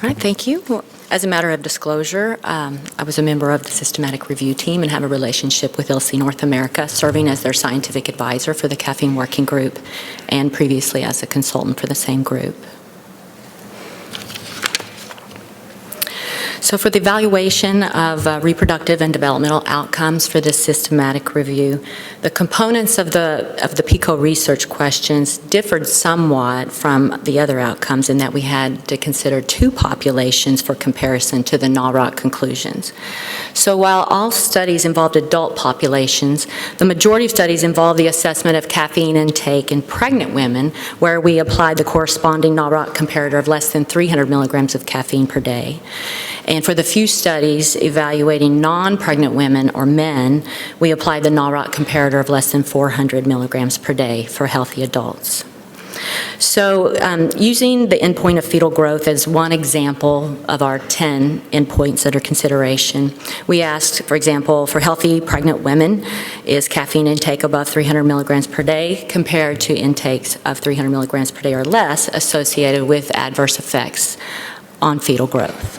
All right, thank you. Well, as a matter of disclosure, I was a member of the systematic review team and have a relationship with ILSI North America, serving as their scientific advisor for the caffeine working group and previously as a consultant for the same group. So for the evaluation of reproductive and developmental outcomes for this systematic review, the components of the PICO research questions differed somewhat from the other outcomes in that we had to consider two populations for comparison to the NAWROC conclusions. So while all studies involved adult populations, the majority of studies involved the assessment of caffeine intake in pregnant women, where we applied the corresponding NAWROC comparator of less than 300 milligrams of caffeine per day. And for the few studies evaluating non-pregnant women or men, we applied the NAWROC comparator of less than 400 milligrams per day for healthy adults. So using the endpoint of fetal growth as one example of our 10 endpoints under consideration, we asked, for example, for healthy pregnant women, is caffeine intake above 300 milligrams per day compared to intakes of 300 milligrams per day or less associated with adverse effects on fetal growth.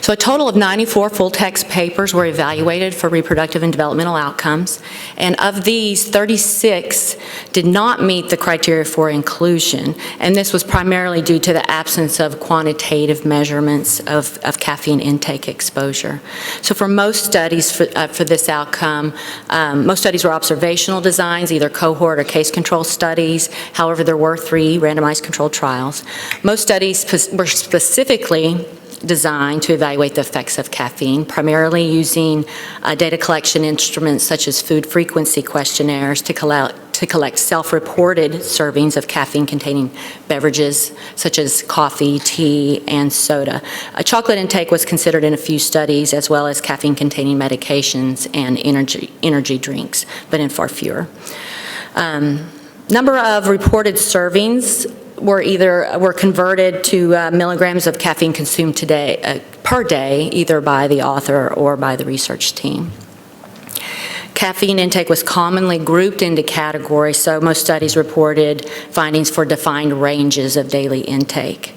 So a total of 94 full-text papers were evaluated for reproductive and developmental outcomes, and of these, 36 did not meet the criteria for inclusion, and this was primarily due to the absence of quantitative measurements of caffeine intake exposure. So for most studies for this outcome, most studies were observational designs, either cohort or case control studies. However, there were 3 randomized controlled trials. Most studies were specifically designed to evaluate the effects of caffeine, primarily using data collection instruments such as food frequency questionnaires to collect self-reported servings of caffeine-containing beverages such as coffee, tea, and soda. A chocolate intake was considered in a few studies, as well as caffeine-containing medications and energy drinks, but in far fewer. Number of reported servings were converted to milligrams of caffeine consumed per day, either by the author or by the research team. Caffeine intake was commonly grouped into categories, so most studies reported findings for defined ranges of daily intake.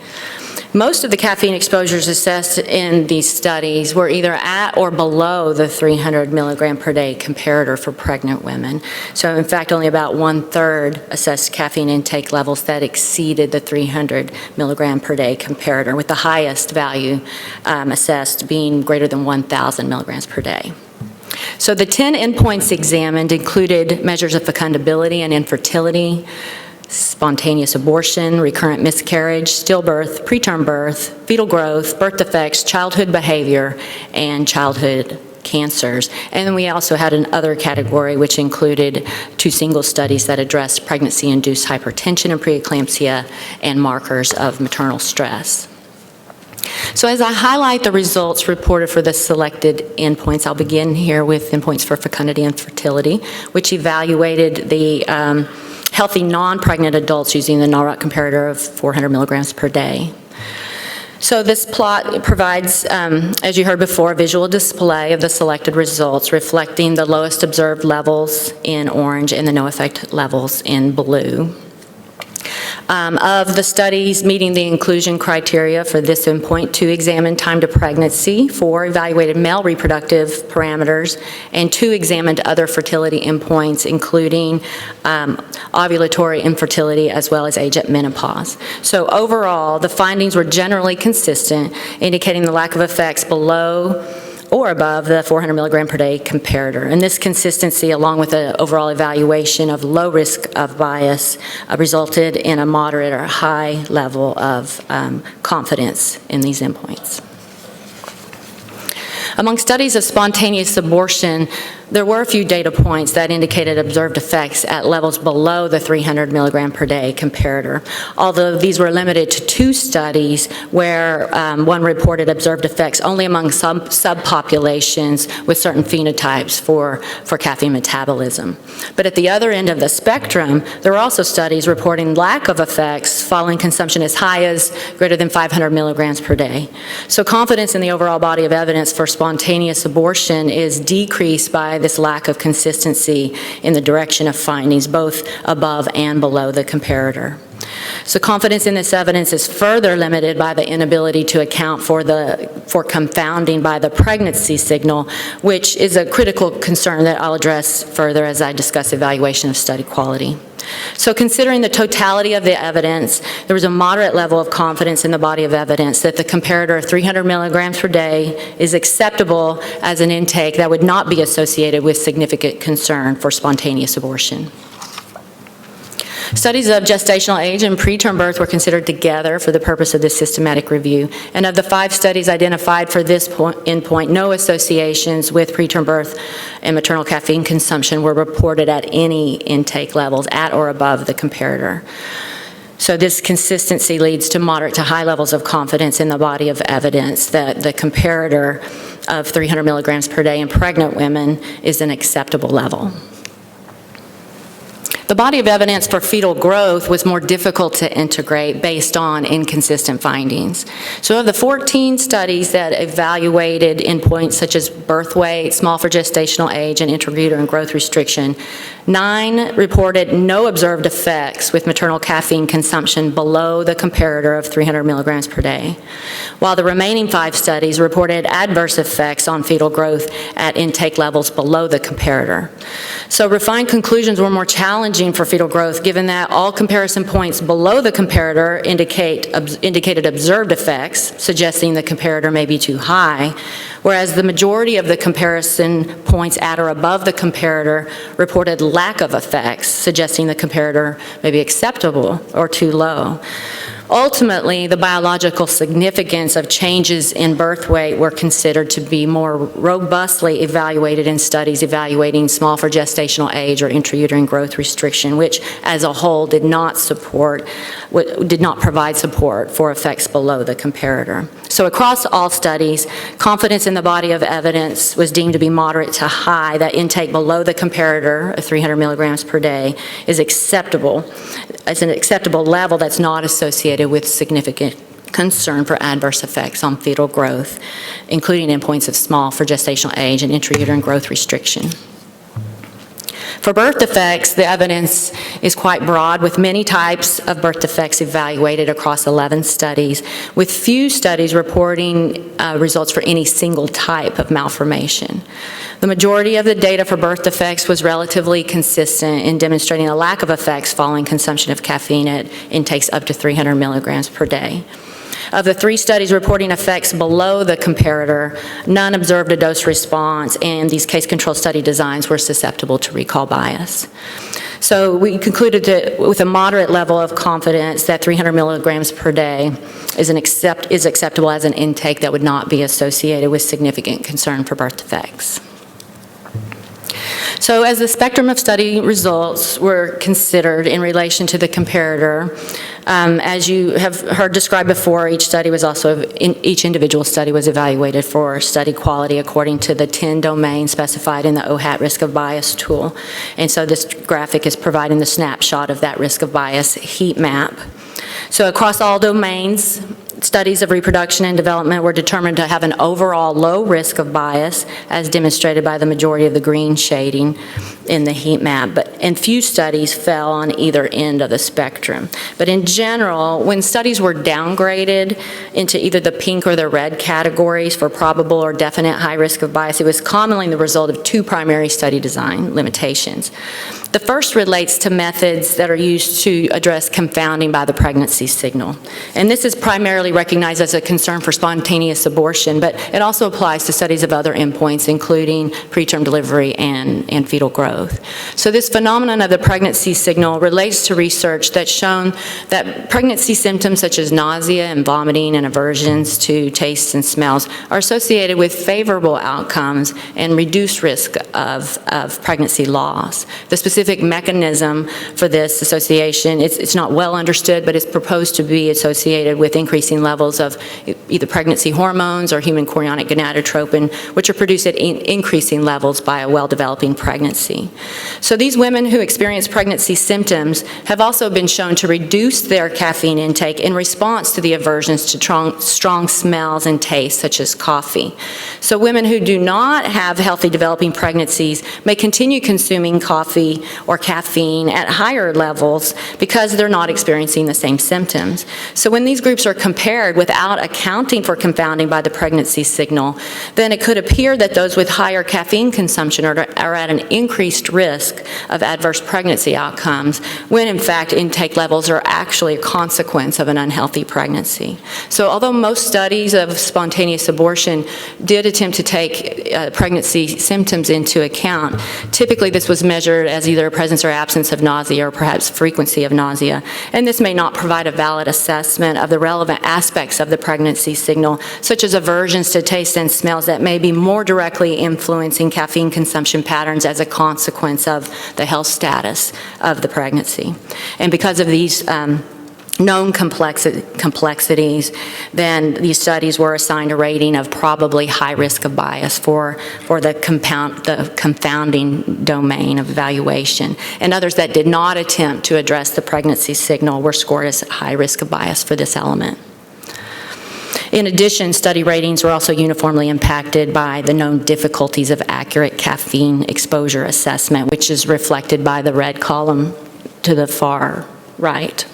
Most of the caffeine exposures assessed in these studies were either at or below the 300 milligram per day comparator for pregnant women. So in fact, only about 1/3 assessed caffeine intake levels that exceeded the 300 milligram per day comparator, with the highest value assessed being greater than 1,000 milligrams per day. So the 10 endpoints examined included measures of fecundability and infertility, spontaneous abortion, recurrent miscarriage, stillbirth, preterm birth, fetal growth, birth defects, childhood behavior, and childhood cancers. And then we also had an other category which included 2 single studies that addressed pregnancy-induced hypertension and preeclampsia and markers of maternal stress. So as I highlight the results reported for the selected endpoints, I'll begin here with endpoints for fecundity and fertility, which evaluated the healthy non-pregnant adults using the NAWROC comparator of 400 milligrams per day. So this plot provides, as you heard before, a visual display of the selected results reflecting the lowest observed levels in orange and the no effect levels in blue. Of the studies meeting the inclusion criteria for this endpoint, 2 examined time to pregnancy, 4 evaluated male reproductive parameters, and 2 examined other fertility endpoints, including ovulatory infertility as well as age at menopause. So overall, the findings were generally consistent, indicating the lack of effects below or above the 400 milligram per day comparator. And this consistency, along with the overall evaluation of low risk of bias, resulted in a moderate or high level of confidence in these endpoints. Among studies of spontaneous abortion, there were a few data points that indicated observed effects at levels below the 300 milligram per day comparator, although these were limited to 2 studies where one reported observed effects only among some subpopulations with certain phenotypes for caffeine metabolism. But at the other end of the spectrum, there were also studies reporting lack of effects following consumption as high as greater than 500 milligrams per day. So confidence in the overall body of evidence for spontaneous abortion is decreased by this lack of consistency in the direction of findings, both above and below the comparator. So confidence in this evidence is further limited by the inability to account for confounding by the pregnancy signal, which is a critical concern that I'll address further as I discuss evaluation of study quality. So considering the totality of the evidence, there was a moderate level of confidence in the body of evidence that the comparator of 300 milligrams per day is acceptable as an intake that would not be associated with significant concern for spontaneous abortion. Studies of gestational age and preterm birth were considered together for the purpose of this systematic review. And of the 5 studies identified for this endpoint, no associations with preterm birth and maternal caffeine consumption were reported at any intake levels at or above the comparator. So this consistency leads to moderate to high levels of confidence in the body of evidence that the comparator of 300 milligrams per day in pregnant women is an acceptable level. The body of evidence for fetal growth was more difficult to integrate based on inconsistent findings. So of the 14 studies that evaluated endpoints such as birth weight, small for gestational age, and intrauterine growth restriction, 9 reported no observed effects with maternal caffeine consumption below the comparator of 300 milligrams per day, while the remaining 5 studies reported adverse effects on fetal growth at intake levels below the comparator. So refined conclusions were more challenging for fetal growth, given that all comparison points below the comparator indicated observed effects, suggesting the comparator may be too high, whereas the majority of the comparison points at or above the comparator reported lack of effects, suggesting the comparator may be acceptable or too low. Ultimately, the biological significance of changes in birth weight were considered to be more robustly evaluated in studies evaluating small for gestational age or intrauterine growth restriction, which as a whole did not provide support for effects below the comparator. So across all studies, confidence in the body of evidence was deemed to be moderate to high, that intake below the comparator of 300 milligrams per day is acceptable, as an acceptable level that's not associated with significant concern for adverse effects on fetal growth, including endpoints of small for gestational age and intrauterine growth restriction. For birth defects, the evidence is quite broad, with many types of birth defects evaluated across 11 studies, with few studies reporting results for any single type of malformation. The majority of the data for birth defects was relatively consistent in demonstrating a lack of effects following consumption of caffeine at intakes up to 300 milligrams per day. Of the 3 studies reporting effects below the comparator, none observed a dose response, and these case-control study designs were susceptible to recall bias. So we concluded that with a moderate level of confidence that 300 milligrams per day is acceptable as an intake that would not be associated with significant concern for birth defects. So as the spectrum of study results were considered in relation to the comparator, as you have heard described before, each individual study was evaluated for study quality according to the 10 domains specified in the OHAT risk of bias tool. And so this graphic is providing the snapshot of that risk of bias heat map. So across all domains, studies of reproduction and development were determined to have an overall low risk of bias, as demonstrated by the majority of the green shading in the heat map, and few studies fell on either end of the spectrum. But in general, when studies were downgraded into either the pink or the red categories for probable or definite high risk of bias, it was commonly the result of 2 primary study design limitations. The first relates to methods that are used to address confounding by the pregnancy signal. And this is primarily recognized as a concern for spontaneous abortion, but it also applies to studies of other endpoints, including preterm delivery and fetal growth. So this phenomenon of the pregnancy signal relates to research that's shown that pregnancy symptoms such as nausea and vomiting and aversions to tastes and smells are associated with favorable outcomes and reduced risk of pregnancy loss. The specific mechanism for this association, it's not well understood, but it's proposed to be associated with increasing levels of either pregnancy hormones or human chorionic gonadotropin, which are produced at increasing levels by a well-developing pregnancy. pregnancy. So these women who experience pregnancy symptoms have also been shown to reduce their caffeine intake in response to the aversions to strong smells and tastes, such as coffee. So women who do not have healthy developing pregnancies may continue consuming coffee or caffeine at higher levels because they're not experiencing the same symptoms. So when these groups are compared without accounting for confounding by the pregnancy signal, then it could appear that those with higher caffeine consumption are at an increased risk of adverse pregnancy outcomes, when in fact intake levels are actually a consequence of an unhealthy pregnancy. So although most studies of spontaneous abortion did attempt to take pregnancy symptoms into account, typically this was measured as either a presence or absence of nausea or perhaps frequency of nausea. And this may not provide a valid assessment of the relevant aspects of the pregnancy signal, such as aversions to taste and smells that may be more directly influencing caffeine consumption patterns as a consequence of the health status of the pregnancy. And because of these known complexities, then these studies were assigned a rating of probably high risk of bias for the confounding domain of evaluation. And others that did not attempt to address the pregnancy signal were scored as high risk of bias for this element. In addition, study ratings were also uniformly impacted by the known difficulties of accurate caffeine exposure assessment, which is reflected by the red column to the far right.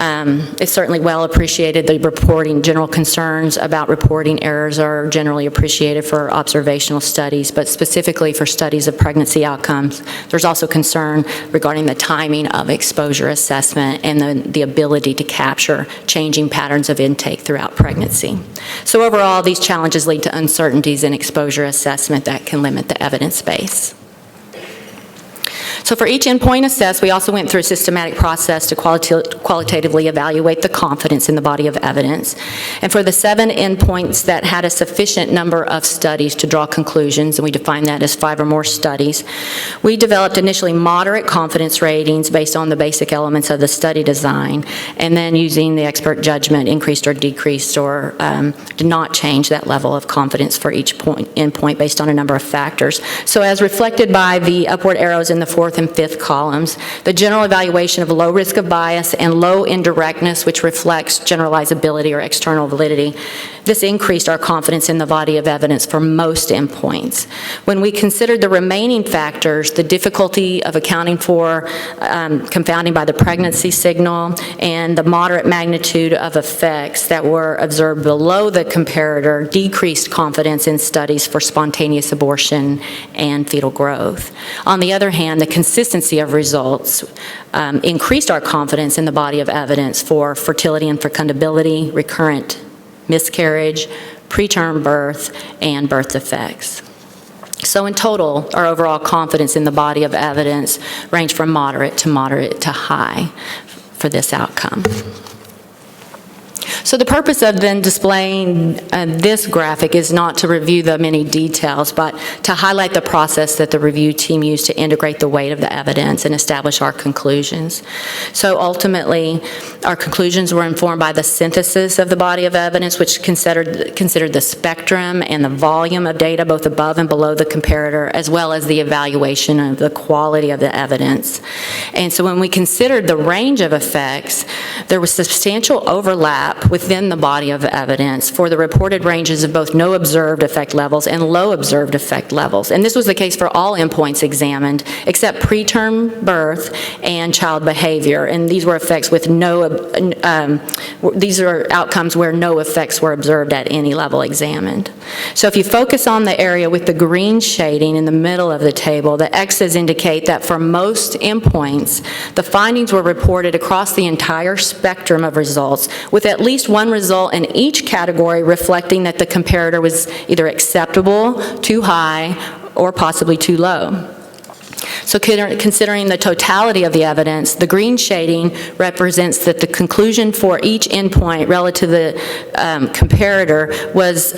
It's certainly well appreciated. The general concerns about reporting errors are generally appreciated for observational studies, but specifically for studies of pregnancy outcomes, there's also concern regarding the timing of exposure assessment and the ability to capture changing patterns of intake throughout pregnancy. So overall, these challenges lead to uncertainties in exposure assessment that can limit the evidence base. So for each endpoint assessed, we also went through a systematic process to qualitatively evaluate the confidence in the body of evidence. And for the 7 endpoints that had a sufficient number of studies to draw conclusions, and we define that as 5 or more studies, we developed initially moderate confidence ratings based on the basic elements of the study design, and then using the expert judgment, increased or decreased or did not change that level of confidence for each endpoint based on a number of factors. So as reflected by the upward arrows in the 4th and 5th columns, the general evaluation of low risk of bias and low indirectness, which reflects generalizability or external validity, this increased our confidence in the body of evidence for most endpoints. When we considered the remaining factors, the difficulty of accounting for confounding by the pregnancy signal and the moderate magnitude of effects that were observed below the comparator decreased confidence in studies for spontaneous abortion and fetal growth. On the other hand, the consistency of results increased our confidence in the body of evidence for fertility and fecundability, recurrent miscarriage, preterm birth, and birth defects. So in total, our overall confidence in the body of evidence ranged from moderate to high for this outcome. So the purpose of then displaying this graphic is not to review the many details, but to highlight the process that the review team used to integrate the weight of the evidence and establish our conclusions. So ultimately, our conclusions were informed by the synthesis of the body of evidence, which considered the spectrum and the volume of data both above and below the comparator, as well as the evaluation of the quality of the evidence. And so when we considered the range of effects, there was substantial overlap within the body of evidence for the reported ranges of both no observed effect levels and low observed effect levels. And this was the case for all endpoints examined, except preterm birth and child behavior. And these were effects with these are outcomes where no effects were observed at any level examined. So if you focus on the area with the green shading in the middle of the table, the X's indicate that for most endpoints, the findings were reported across the entire spectrum of results, with at least one result in each category reflecting that the comparator was either acceptable, too high, or possibly too low. So considering the totality of the evidence, the green shading represents that the conclusion for each endpoint relative to the comparator was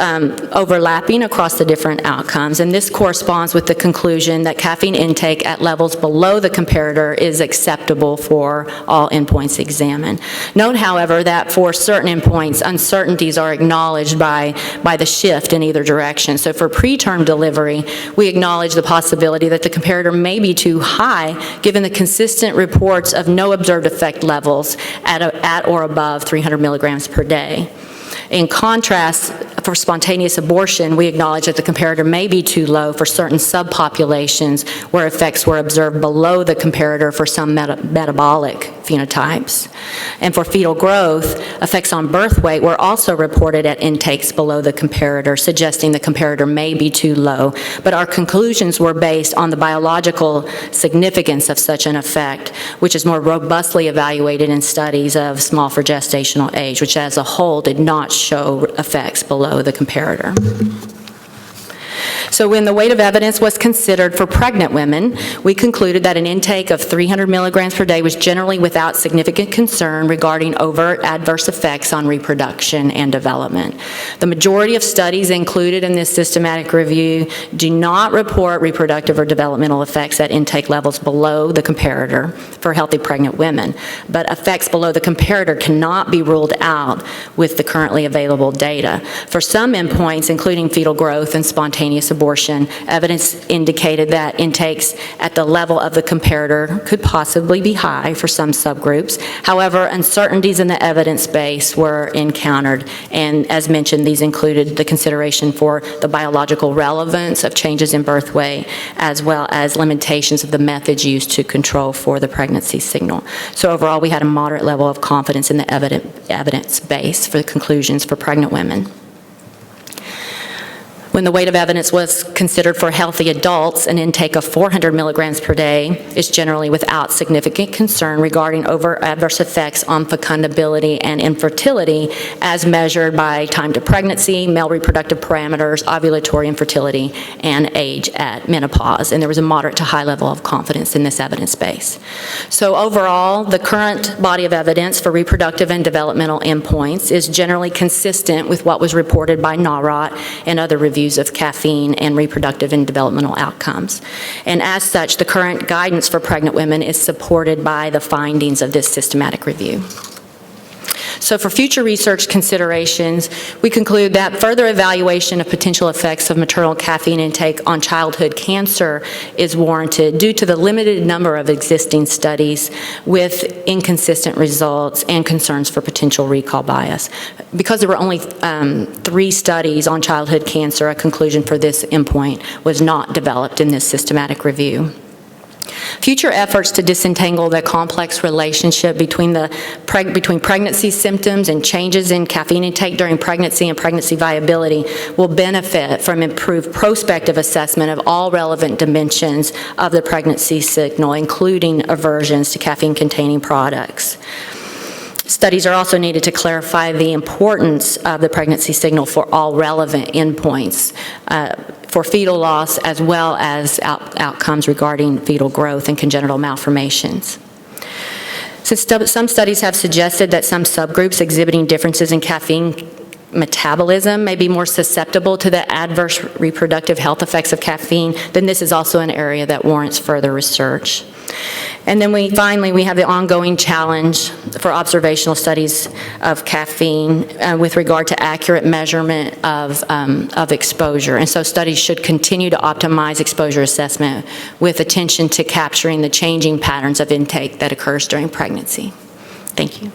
overlapping across the different outcomes, and this corresponds with the conclusion that caffeine intake at levels below the comparator is acceptable for all endpoints examined. Note, however, that for certain endpoints, uncertainties are acknowledged by the shift in either direction. So for preterm delivery, we acknowledge the possibility that the comparator may be too high given the consistent reports of no observed effect levels at or above 300 milligrams per day. In contrast, for spontaneous abortion, we acknowledge that the comparator may be too low for certain subpopulations where effects were observed below the comparator for some metabolic phenotypes. And for fetal growth, effects on birth weight were also reported at intakes below the comparator, suggesting the comparator may be too low. But our conclusions were based on the biological significance of such an effect, which is more robustly evaluated in studies of small for gestational age, which as a whole did not show effects below the comparator. So when the weight of evidence was considered for pregnant women, we concluded that an intake of 300 milligrams per day was generally without significant concern regarding overt adverse effects on reproduction and development. The majority of studies included in this systematic review do not report reproductive or developmental effects at intake levels below the comparator for healthy pregnant women, but effects below the comparator cannot be ruled out with the currently available data. For some endpoints, including fetal growth and spontaneous abortion, evidence indicated that intakes at the level of the comparator could possibly be high for some subgroups. However, uncertainties in the evidence base were encountered, and as mentioned, these included the consideration for the biological relevance of changes in birth weight, as well as limitations of the methods used to control for the pregnancy signal. So overall, we had a moderate level of confidence in the evidence base for the conclusions for pregnant women. When the weight of evidence was considered for healthy adults, an intake of 400 milligrams per day is generally without significant concern regarding overt adverse effects on fecundability and infertility as measured by time to pregnancy, male reproductive parameters, ovulatory infertility, and age at menopause. And there was a moderate to high level of confidence in this evidence base. So overall, the current body of evidence for reproductive and developmental endpoints is generally consistent with what was reported by NAROT and other reviews of caffeine and reproductive and developmental outcomes. And as such, the current guidance for pregnant women is supported by the findings of this systematic review. So for future research considerations, we conclude that further evaluation of potential effects of maternal caffeine intake on childhood cancer is warranted due to the limited number of existing studies with inconsistent results and concerns for potential recall bias. Because there were only 3 studies on childhood cancer, a conclusion for this endpoint was not developed in this systematic review. Future efforts to disentangle the complex relationship between pregnancy symptoms and changes in caffeine intake during pregnancy and pregnancy viability will benefit from improved prospective assessment of all relevant dimensions of the pregnancy signal, including aversions to caffeine-containing products. Studies are also needed to clarify the importance of the pregnancy signal for all relevant endpoints, for fetal loss as well as outcomes regarding fetal growth and congenital malformations. Since some studies have suggested that some subgroups exhibiting differences in caffeine metabolism may be more susceptible to the adverse reproductive health effects of caffeine, then this is also an area that warrants further research. And then finally, we have the ongoing challenge for observational studies of caffeine with regard to accurate measurement of exposure. And so studies should continue to optimize exposure assessment with attention to capturing the changing patterns of intake that occurs during pregnancy. Thank you.